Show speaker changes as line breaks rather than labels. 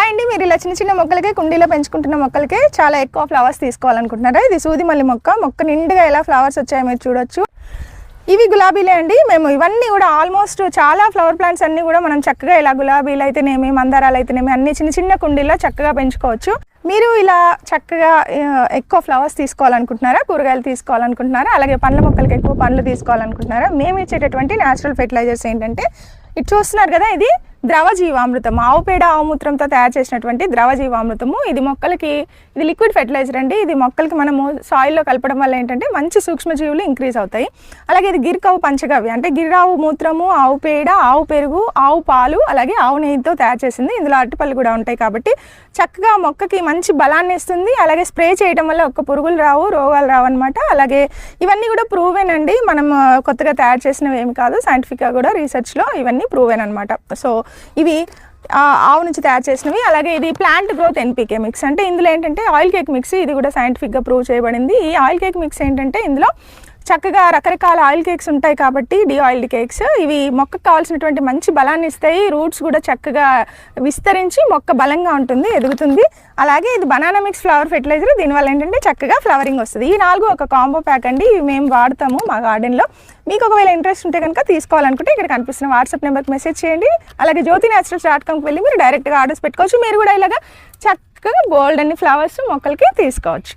Hi అండి, మీరు ఇలా చిన్న చిన్న మొక్కలకే కుండీలో పెంచుకుంటున్న మొక్కలకే చాలా ఎక్కువ ఫ్లవర్స్ తీసుకోవాలనుకుంటున్నారా? ఇది సూది మల్లి మొక్క నిండుగా ఎలా ఫ్లవర్స్ వచ్చాయో మీరు చూడొచ్చు. ఇవి గులాబీలే అండి. మేము ఇవన్నీ కూడా ఆల్మోస్ట్ చాలా ఫ్లవర్ ప్లాంట్స్ అన్నీ కూడా మనం చక్కగా ఇలా గులాబీలు అయితేనేమి, మందారాలు అయితేనేమి అన్ని చిన్న చిన్న కుండీల్లో చక్కగా పెంచుకోవచ్చు. మీరు ఇలా చక్కగా ఎక్కువ ఫ్లవర్స్ తీసుకోవాలనుకుంటున్నారా, కూరగాయలు తీసుకోవాలనుకుంటున్నారా, అలాగే పండ్ల మొక్కలకి ఎక్కువ పండ్లు తీసుకోవాలనుకుంటున్నారా? మేము ఇచ్చేటటువంటి న్యాచురల్ ఫెర్టిలైజర్స్ ఏంటంటే ఇది చూస్తున్నారు కదా, ఇది ద్రవ జీవామృతం, ఆవు పేడ ఆవు మూత్రంతో తయారు చేసినటువంటి ద్రవ జీవామృతము. ఇది మొక్కలకి, ఇది లిక్విడ్ ఫెర్టిలైజర్ అండి. ఇది మొక్కలకి మనము సాయిల్లో కలపడం వల్ల ఏంటంటే మంచి సూక్ష్మజీవులు ఇంక్రీజ్ అవుతాయి. అలాగే ఇది గిరికవు పంచగవ్య అంటే గిరిరావు మూత్రము, ఆవు పేడ, ఆవు పెరుగు, ఆవు పాలు, అలాగే ఆవు నెయ్యితో తయారు చేసింది. ఇందులో అరటిపళ్ళు కూడా ఉంటాయి కాబట్టి చక్కగా మొక్కకి మంచి బలాన్ని ఇస్తుంది. అలాగే స్ప్రే చేయడం వల్ల ఒక్క పురుగులు రావు, రోగాలు రావు అనమాట. అలాగే ఇవన్నీ కూడా ప్రూవెన్ అండి, మనం కొత్తగా తయారు చేసినవి ఏమి కాదు. సైంటిఫిక్గా కూడా రీసెర్చ్లో ఇవన్నీ ప్రూవెన్ అనమాట. సో ఇవి ఆవు నుంచి తయారు చేసినవి. అలాగే ఇది ప్లాంట్ గ్రోత్ ఎన్పికే మిక్స్ అంటే ఇందులో ఏంటంటే ఆయిల్ కేక్ మిక్స్, ఇది కూడా సైంటిఫిక్గా ప్రూవ్ చేయబడింది. ఈ ఆయిల్ కేక్ మిక్స్ ఏంటంటే ఇందులో చక్కగా రకరకాల ఆయిల్ కేక్స్ ఉంటాయి కాబట్టి డీఆయిల్డ్ కేక్స్, ఇవి మొక్కకు కావాల్సినటువంటి మంచి బలాన్ని ఇస్తాయి. రూట్స్ కూడా చక్కగా విస్తరించి మొక్క బలంగా ఉంటుంది, ఎదుగుతుంది. అలాగే ఇది బనానా మిక్స్ ఫ్లవర్ ఫెర్టిలైజర్, దీనివల్ల ఏంటంటే చక్కగా ఫ్లవరింగ్ వస్తుంది. ఈ 4 ఒక కాంబో ప్యాక్ అండి. ఇవి మేము వాడతాము మా గార్డెన్లో. మీకు ఒకవేళ ఇంట్రెస్ట్ ఉంటే కనుక తీసుకోవాలనుకుంటే ఇక్కడ కనిపిస్తున్న వాట్సాప్ నెంబర్కి మెసేజ్ చేయండి. అలాగే jyotiNaturals.comకి వెళ్ళి మీరు డైరెక్ట్గా ఆర్డర్స్ పెట్టుకోవచ్చు. మీరు కూడా ఇలాగా చక్కగా బోల్డ్ అన్ని ఫ్లవర్స్ మొక్కలకి తీసుకోవచ్చు.